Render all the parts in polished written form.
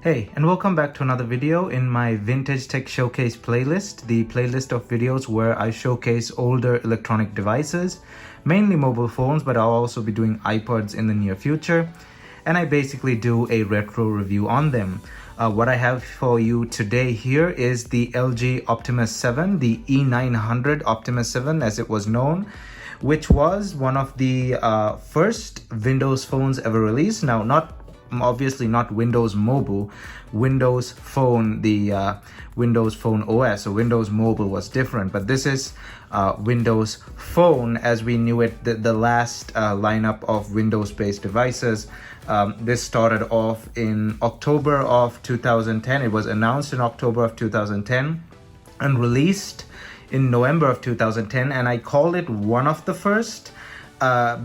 Hey, and welcome back to another video in my Vintage Tech Showcase playlist, the playlist of videos where I showcase older electronic devices, mainly mobile phones, but I'll also be doing iPods in the near future, and I basically do a retro review on them. What I have for you today here is the LG Optimus 7, the E900 Optimus 7 as it was known, which was one of the first Windows phones ever released. Now, obviously not Windows Mobile, Windows Phone, the Windows Phone OS, so Windows Mobile was different, but this is Windows Phone as we knew it, the last lineup of Windows-based devices. This started off in October of 2010. It was announced in October of 2010 and released in November of 2010, and I call it one of the first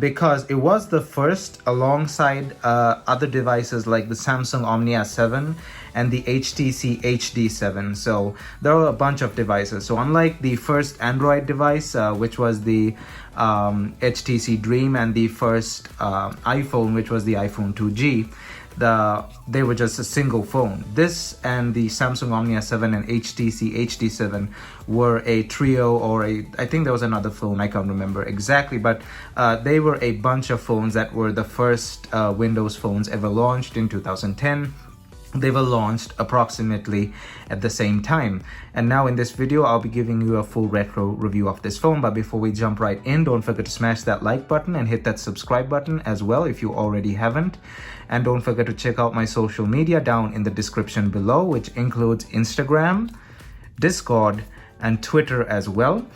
because it was the first alongside other devices like the Samsung Omnia 7 and the HTC HD7. So there were a bunch of devices. So unlike the first Android device, which was the HTC Dream, and the first iPhone, which was the iPhone 2G, they were just a single phone. This and the Samsung Omnia 7 and HTC HD7 were a trio, or I think there was another phone, I can't remember exactly, but they were a bunch of phones that were the first Windows phones ever launched in 2010. They were launched approximately at the same time. And now in this video, I'll be giving you a full retro review of this phone. But before we jump right in, don't forget to smash that like button and hit that subscribe button as well if you already haven't. And don't forget to check out my social media down in the description below, which includes Instagram, Discord, and Twitter as well.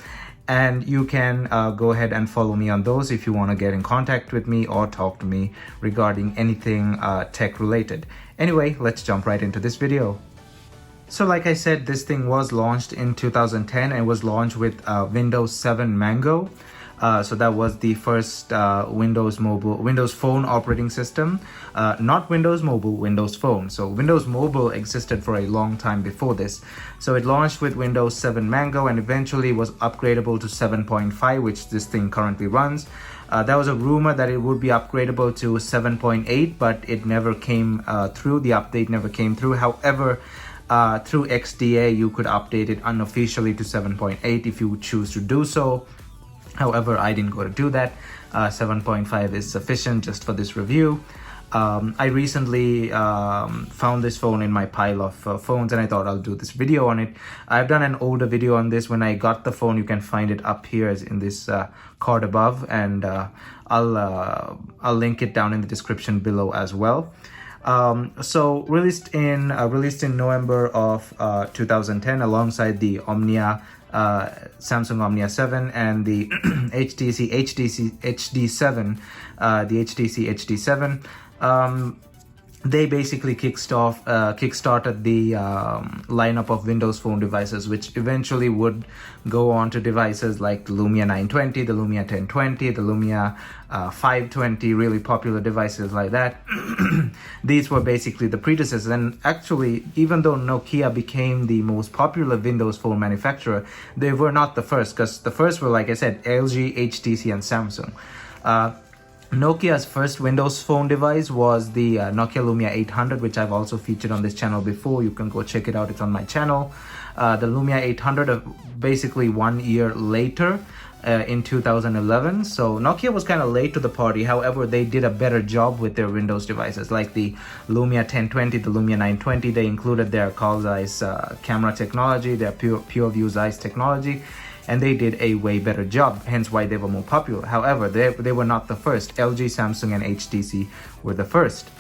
And you can go ahead and follow me on those if you want to get in contact with me or talk to me regarding anything tech related. Anyway, let's jump right into this video. So like I said, this thing was launched in 2010 and was launched with Windows 7 Mango. So that was the first Windows Phone operating system, not Windows Mobile, Windows Phone. So Windows Mobile existed for a long time before this. So it launched with Windows 7 Mango and eventually was upgradable to 7.5, which this thing currently runs. There was a rumor that it would be upgradable to 7.8, but it never came through. The update never came through. However, through XDA, you could update it unofficially to 7.8 if you choose to do so. However, I didn't go to do that. 7.5 is sufficient just for this review. I recently found this phone in my pile of phones, and I thought I'll do this video on it. I've done an older video on this when I got the phone. You can find it up here in this card above, and I'll link it down in the description below as well. So released in November of 2010 alongside the Omnia, Samsung Omnia 7 and the HTC HD7, the HTC HD7. They basically kickstarted the lineup of Windows Phone devices, which eventually would go on to devices like the Lumia 920, the Lumia 1020, the Lumia 520, really popular devices like that. These were basically the predecessors, and actually, even though Nokia became the most popular Windows Phone manufacturer, they were not the first, because the first were, like I said, LG, HTC, and Samsung. Nokia's first Windows Phone device was the Nokia Lumia 800, which I've also featured on this channel before. You can go check it out, it's on my channel. The Lumia 800 basically 1 year later in 2011. So Nokia was kind of late to the party. However, they did a better job with their Windows devices, like the Lumia 1020, the Lumia 920. They included their Carl Zeiss camera technology, their pure view Zeiss technology, and they did a way better job, hence why they were more popular. However, they were not the first. LG, Samsung, and HTC were the first.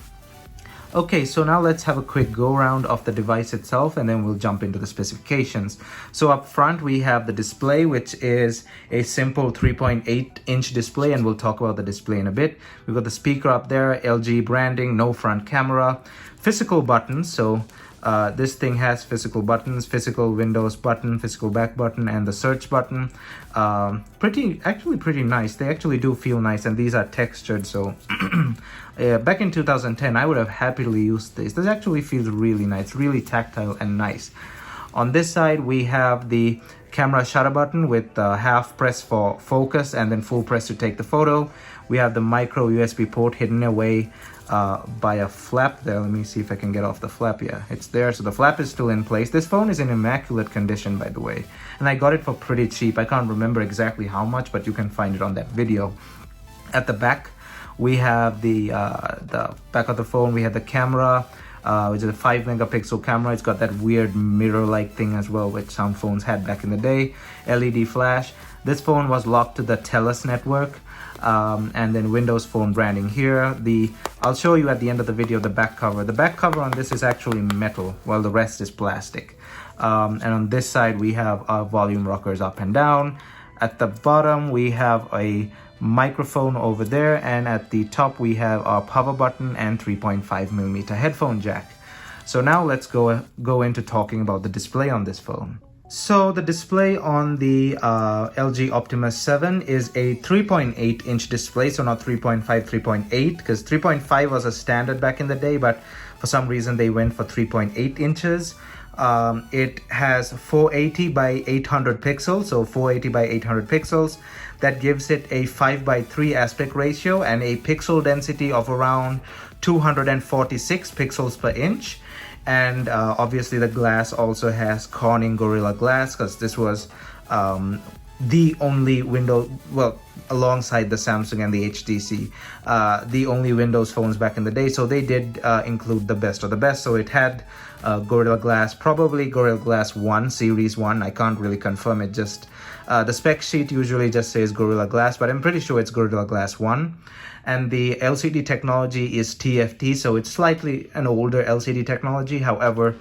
Okay, so now let's have a quick go around of the device itself, and then we'll jump into the specifications. So up front we have the display, which is a simple 3.8-inch display, and we'll talk about the display in a bit. We've got the speaker up there, LG branding, no front camera, physical buttons. So this thing has physical buttons, physical Windows button, physical back button, and the search button. Actually pretty nice. They actually do feel nice, and these are textured. So back in 2010, I would have happily used this. This actually feels really nice, really tactile and nice. On this side, we have the camera shutter button with half press for focus and then full press to take the photo. We have the micro USB port hidden away by a flap there. Let me see if I can get off the flap. Yeah, it's there. So the flap is still in place. This phone is in immaculate condition, by the way, and I got it for pretty cheap. I can't remember exactly how much, but you can find it on that video. At the back, we have the back of the phone. We have the camera, which is a 5 megapixel camera. It's got that weird mirror-like thing as well, which some phones had back in the day. LED flash. This phone was locked to the TELUS network. And then Windows Phone branding here. I'll show you at the end of the video the back cover. The back cover on this is actually metal, while the rest is plastic. And on this side, we have our volume rockers up and down. At the bottom, we have a microphone over there, and at the top we have our power button and 3.5mm headphone jack. So now let's go into talking about the display on this phone. So the display on the LG Optimus 7 is a 3.8 inch display, so not 3.5, 3.8, because 3.5 was a standard back in the day, but for some reason they went for 3.8 inches. It has 480 by 800 pixels, so 480 by 800 pixels. That gives it a 5:3 aspect ratio and a pixel density of around 246 pixels per inch. And obviously the glass also has Corning Gorilla Glass, because this was the only Windows, well, alongside the Samsung and the HTC, the only Windows phones back in the day. So they did include the best of the best. So it had Gorilla Glass, probably Gorilla Glass 1, Series 1. I can't really confirm it. Just the spec sheet usually just says Gorilla Glass, but I'm pretty sure it's Gorilla Glass 1. And the LCD technology is TFT, so it's slightly an older LCD technology. However,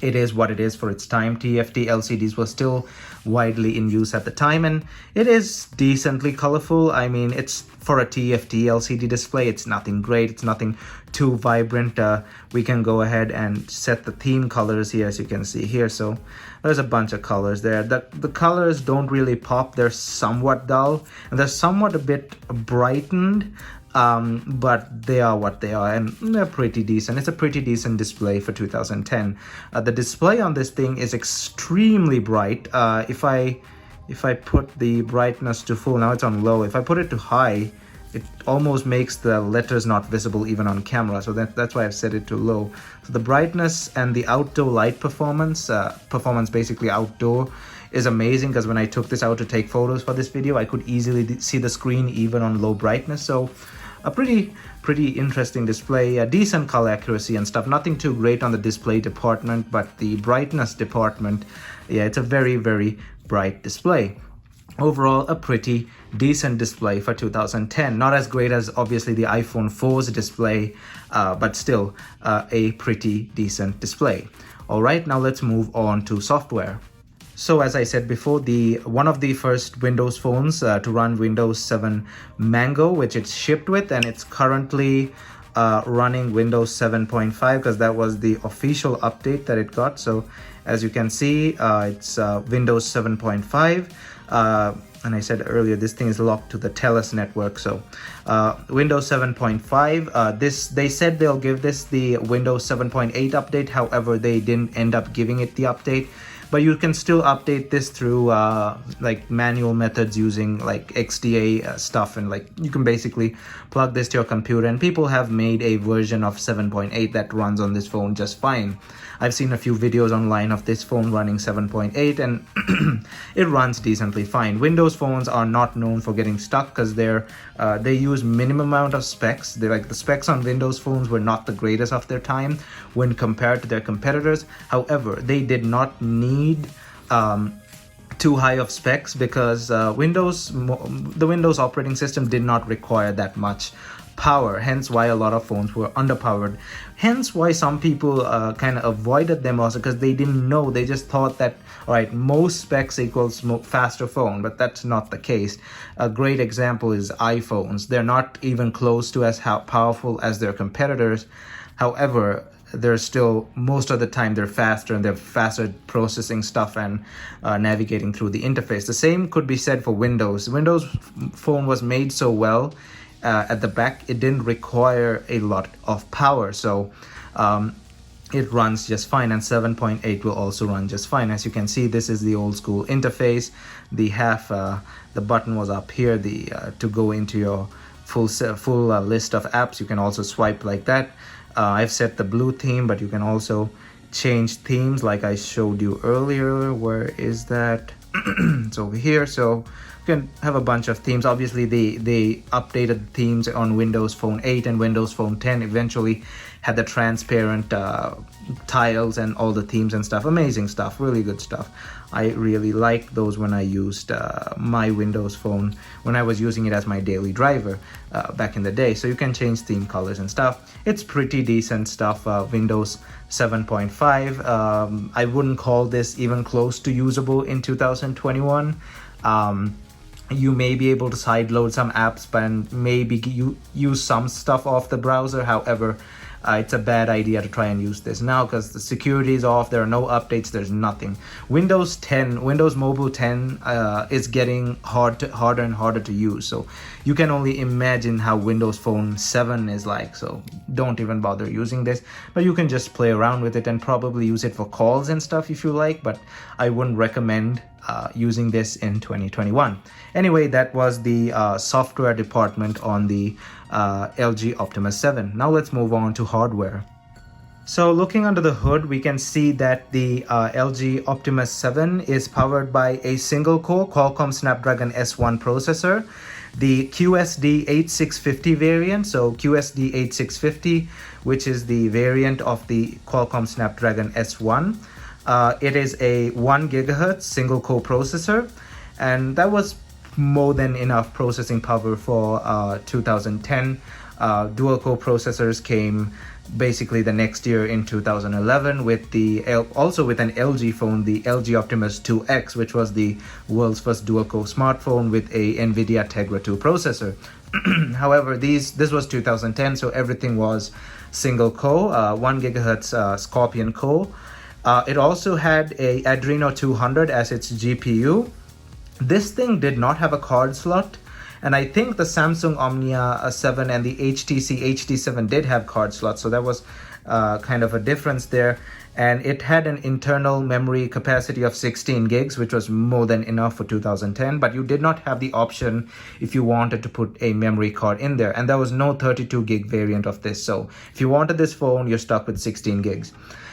it is what it is for its time. TFT LCDs were still widely in use at the time, and it is decently colorful. I mean, it's for a TFT LCD display, it's nothing great, it's nothing too vibrant. We can go ahead and set the theme colors here, as you can see here. So there's a bunch of colors there. The colors don't really pop. They're somewhat dull, and they're somewhat a bit brightened. But they are what they are, and they're pretty decent. It's a pretty decent display for 2010. The display on this thing is extremely bright. If I put the brightness to full, now it's on low. If I put it to high, it almost makes the letters not visible even on camera. So that's why I've set it to low. So the brightness and the outdoor light performance basically outdoor, is amazing, because when I took this out to take photos for this video, I could easily see the screen even on low brightness. So a pretty interesting display, a decent color accuracy and stuff. Nothing too great on the display department, but the brightness department, yeah, it's a very bright display. Overall, a pretty decent display for 2010. Not as great as obviously the iPhone 4's display, but still a pretty decent display. All right, now let's move on to software. So as I said before, one of the first Windows phones to run Windows 7 Mango, which it's shipped with, and it's currently running Windows 7.5, because that was the official update that it got. So as you can see, it's Windows 7.5. And I said earlier, this thing is locked to the TELUS network. So Windows 7.5, they said they'll give this the Windows 7.8 update. However, they didn't end up giving it the update. But you can still update this through like manual methods using like XDA stuff, and like you can basically plug this to your computer, and people have made a version of 7.8 that runs on this phone just fine. I've seen a few videos online of this phone running 7.8, and it runs decently fine. Windows phones are not known for getting stuck, because they use minimum amount of specs. The specs on Windows phones were not the greatest of their time when compared to their competitors. However, they did not need too high of specs, because the Windows operating system did not require that much power, hence why a lot of phones were underpowered, hence why some people kind of avoided them also, because they didn't know. They just thought that, all right, most specs equals faster phone, but that's not the case. A great example is iPhones. They're not even close to as powerful as their competitors. However, they're still, most of the time, they're faster, and they're faster processing stuff and navigating through the interface. The same could be said for Windows. Windows phone was made so well at the back, it didn't require a lot of power. So it runs just fine, and 7.8 will also run just fine. As you can see, this is the old school interface. The button was up here, to go into your full list of apps. You can also swipe like that. I've set the blue theme, but you can also change themes like I showed you earlier. Where is that? It's over here. So you can have a bunch of themes. Obviously they updated themes on Windows Phone 8 and Windows Phone 10. Eventually had the transparent tiles and all the themes and stuff. Amazing stuff, really good stuff. I really liked those when I used my Windows Phone, when I was using it as my daily driver back in the day. So you can change theme colors and stuff. It's pretty decent stuff. Windows 7.5. I wouldn't call this even close to usable in 2021. You may be able to sideload some apps and maybe use some stuff off the browser. However, it's a bad idea to try and use this now because the security is off. There are no updates. There's nothing. Windows Mobile 10 is getting harder and harder to use. So you can only imagine how Windows Phone 7 is like. So don't even bother using this. But you can just play around with it and probably use it for calls and stuff if you like. But I wouldn't recommend using this in 2021. Anyway, that was the software department on the LG Optimus 7. Now let's move on to hardware. So looking under the hood, we can see that the LG Optimus 7 is powered by a single core Qualcomm Snapdragon S1 processor, the QSD 8650 variant. So QSD 8650, which is the variant of the Qualcomm Snapdragon S1. It is a 1 gigahertz single core processor, and that was more than enough processing power for 2010. Dual core processors came basically the next year in 2011 with also with an LG phone, the LG Optimus 2X, which was the world's first dual core smartphone with a NVIDIA Tegra 2 processor. However, this was 2010, so everything was single core, 1 gigahertz Scorpion core. It also had a Adreno 200 as its GPU. This thing did not have a card slot, and I think the Samsung Omnia 7 and the HTC HD7 did have card slots, so that was kind of a difference there. And it had an internal memory capacity of 16 gigs, which was more than enough for 2010, but you did not have the option if you wanted to put a memory card in there, and there was no 32 gig variant of this. So if you wanted this phone, you're stuck with 16 gigs.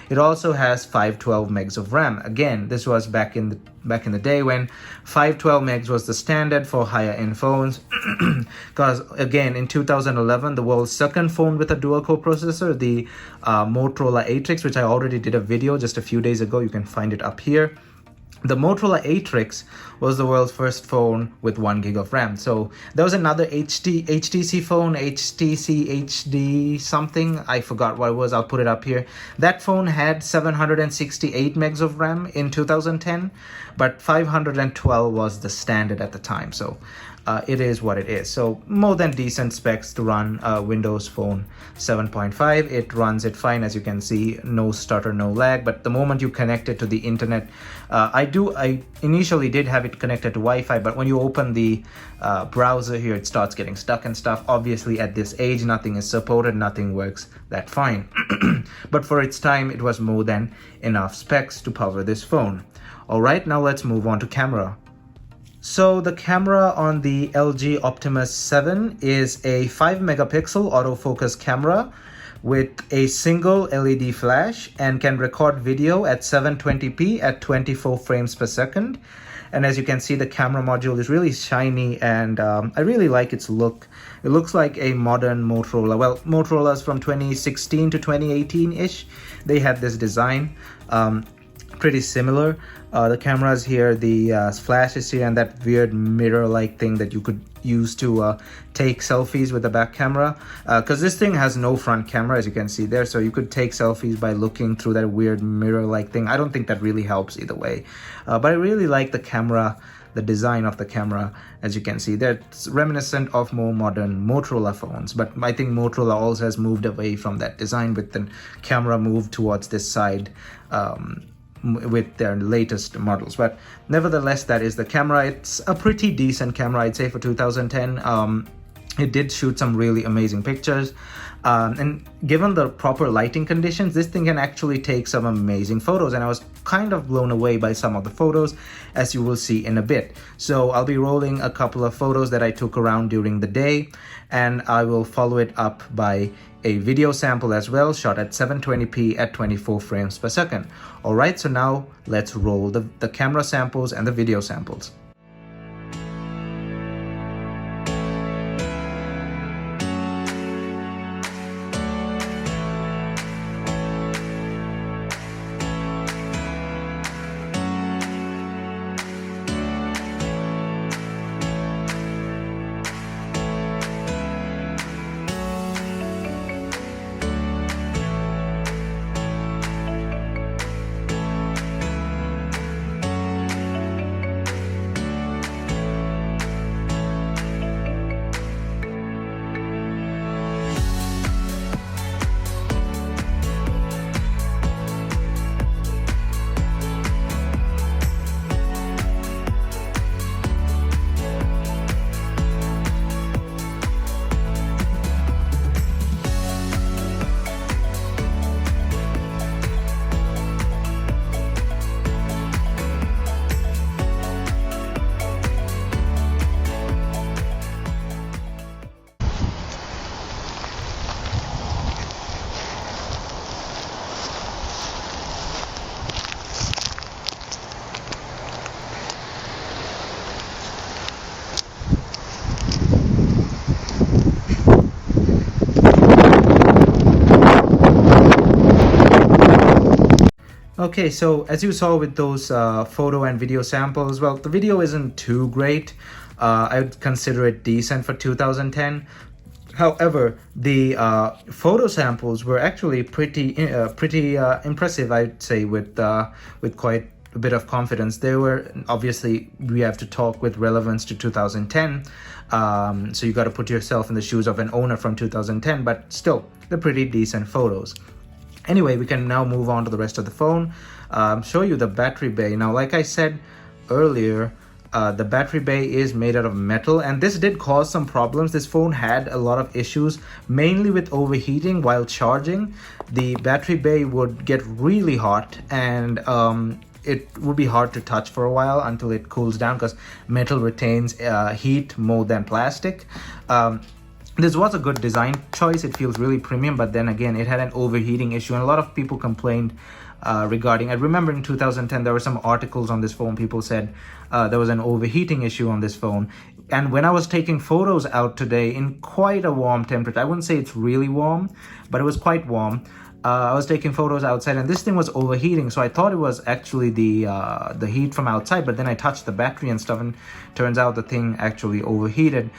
It also has 512 megs of RAM. Again, this was back in the day when 512 megs was the standard for higher end phones. Because again, in 2011, the world's second phone with a dual core processor, the Motorola Atrix, which I already did a video just a few days ago. You can find it up here. The Motorola Atrix was the world's first phone with 1 gig of RAM. So there was another HTC phone, HTC HD something. I forgot what it was. I'll put it up here. That phone had 768 megs of RAM in 2010, but 512 was the standard at the time. So it is what it is. So more than decent specs to run Windows Phone 7.5. It runs it fine, as you can see, no stutter, no lag. But the moment you connect it to the internet, I initially did have it connected to Wi-Fi, but when you open the browser here, it starts getting stuck and stuff. Obviously at this age, nothing is supported, nothing works that fine. But for its time, it was more than enough specs to power this phone. All right, now let's move on to camera. So the camera on the LG Optimus 7 is a 5 megapixel autofocus camera with a single LED flash and can record video at 720p at 24 frames per second. And as you can see, the camera module is really shiny, and I really like its look. It looks like a modern Motorola. Well, Motorola's from 2016 to 2018-ish. They had this design. Pretty similar. The cameras here, the flash is here, and that weird mirror-like thing that you could use to take selfies with the back camera, because this thing has no front camera, as you can see there, so you could take selfies by looking through that weird mirror-like thing. I don't think that really helps either way, but I really like the camera, the design of the camera. As you can see, that's reminiscent of more modern Motorola phones, but I think Motorola also has moved away from that design with the camera moved towards this side with their latest models. But nevertheless, that is the camera. It's a pretty decent camera, I'd say, for 2010. it did shoot some really amazing pictures. And given the proper lighting conditions, this thing can actually take some amazing photos, and I was kind of blown away by some of the photos, as you will see in a bit. So I'll be rolling a couple of photos that I took around during the day, and I will follow it up by a video sample as well, shot at 720p at 24 frames per second. Alright, so now let's roll the camera samples and the video samples. Okay, so as you saw with those photo and video samples, well, the video isn't too great. I would consider it decent for 2010. However, the photo samples were actually pretty impressive, I'd say, with quite a bit of confidence. They were, obviously, we have to talk with relevance to 2010. So you got to put yourself in the shoes of an owner from 2010, but still, they're pretty decent photos. Anyway, we can now move on to the rest of the phone. Show you the battery bay. Now, like I said earlier, the battery bay is made out of metal, and this did cause some problems. This phone had a lot of issues, mainly with overheating while charging. The battery bay would get really hot, and it would be hard to touch for a while until it cools down, because metal retains heat more than plastic. This was a good design choice. It feels really premium, but then again, it had an overheating issue, and a lot of people complained regarding. I remember in 2010 there were some articles on this phone. People said there was an overheating issue on this phone, and when I was taking photos out today in quite a warm temperature, I wouldn't say it's really warm, but it was quite warm. I was taking photos outside, and this thing was overheating, so I thought it was actually the heat from outside, but then I touched the battery and stuff, and turns out the thing actually overheated.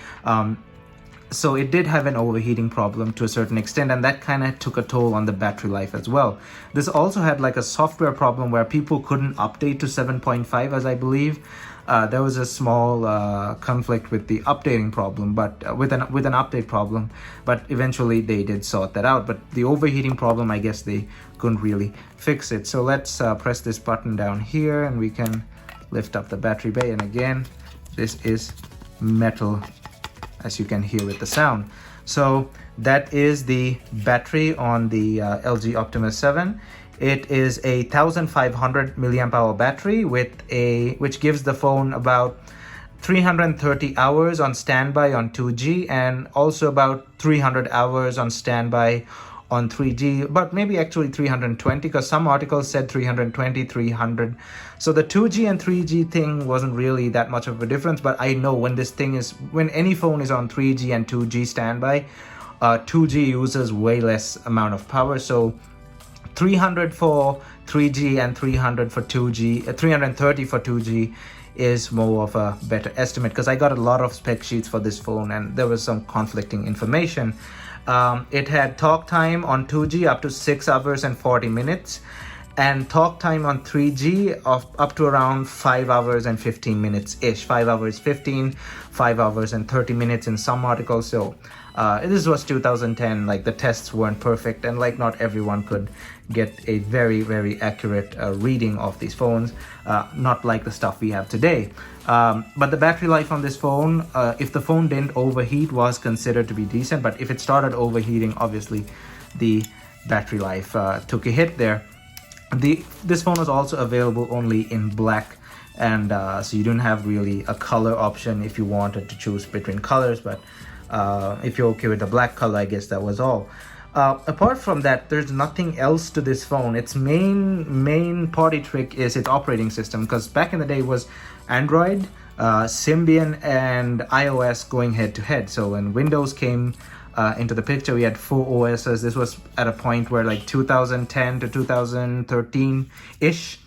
So it did have an overheating problem to a certain extent, and that kind of took a toll on the battery life as well. This also had like a software problem where people couldn't update to 7.5, as I believe. There was a small conflict with the updating problem, but with an update problem, but eventually they did sort that out. But the overheating problem, I guess they couldn't really fix it. So let's press this button down here, and we can lift up the battery bay. And again, this is metal, as you can hear with the sound. So that is the battery on the LG Optimus 7. It is a 1500 milliamp hour battery which gives the phone about 330 hours on standby on 2G, and also about 300 hours on standby on 3G, but maybe actually 320, because some articles said 320, 300. So the 2G and 3G thing wasn't really that much of a difference, but I know when any phone is on 3G and 2G standby, 2G uses way less amount of power. So 300 for 3G and 300 for 2G, 330 for 2G is more of a better estimate, because I got a lot of spec sheets for this phone and there was some conflicting information. It had talk time on 2G up to 6 hours and 40 minutes, and talk time on 3G of up to around 5 hours and 15 minutes ish. 5 hours 15, 5 hours and 30 minutes in some articles. So this was 2010, like the tests weren't perfect, and like not everyone could get a very accurate reading of these phones, not like the stuff we have today. But the battery life on this phone, if the phone didn't overheat, was considered to be decent. But if it started overheating, obviously the battery life took a hit there. This phone was also available only in black, and so you didn't have really a color option if you wanted to choose between colors. But if you're okay with the black color, I guess that was all. Apart from that, there's nothing else to this phone. Its main party trick is its operating system, because back in the day it was Android, Symbian, and iOS going head to head. So when Windows came into the picture, we had 4 OSs. This was at a point where like 2010 to 2013 ish,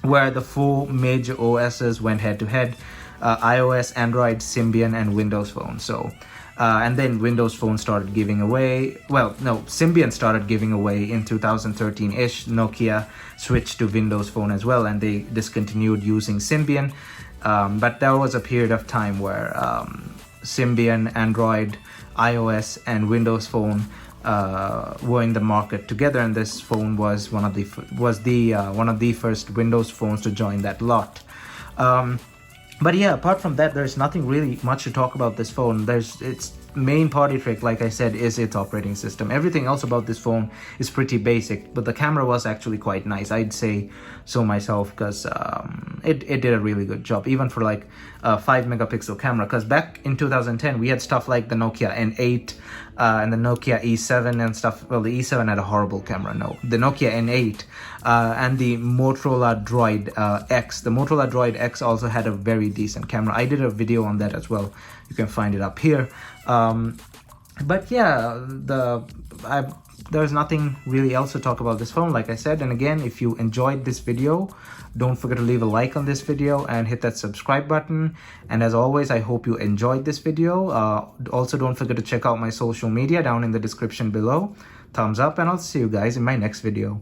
where the 4 major OSs went head to head: iOS, Android, Symbian, and Windows Phone. So and then Windows Phone started giving away. Well, no, Symbian started giving away in 2013-ish. Nokia switched to Windows Phone as well, and they discontinued using Symbian. But there was a period of time where Symbian, Android, iOS, and Windows Phone were in the market together, and this phone was one of the first Windows phones to join that lot. But yeah, apart from that, there's nothing really much to talk about this phone. Its main party trick, like I said, is its operating system. Everything else about this phone is pretty basic, but the camera was actually quite nice. I'd say so myself, because it did a really good job, even for like a 5-megapixel camera. Because back in 2010, we had stuff like the Nokia N8 and the Nokia E7 and stuff. Well, the E7 had a horrible camera, no. The Nokia N8 and the Motorola Droid X. The Motorola Droid X also had a very decent camera. I did a video on that as well. You can find it up here. But yeah, there's nothing really else to talk about this phone, like I said. And again, if you enjoyed this video, don't forget to leave a like on this video and hit that subscribe button. And as always, I hope you enjoyed this video. Also, don't forget to check out my social media down in the description below. Thumbs up, and I'll see you guys in my next video.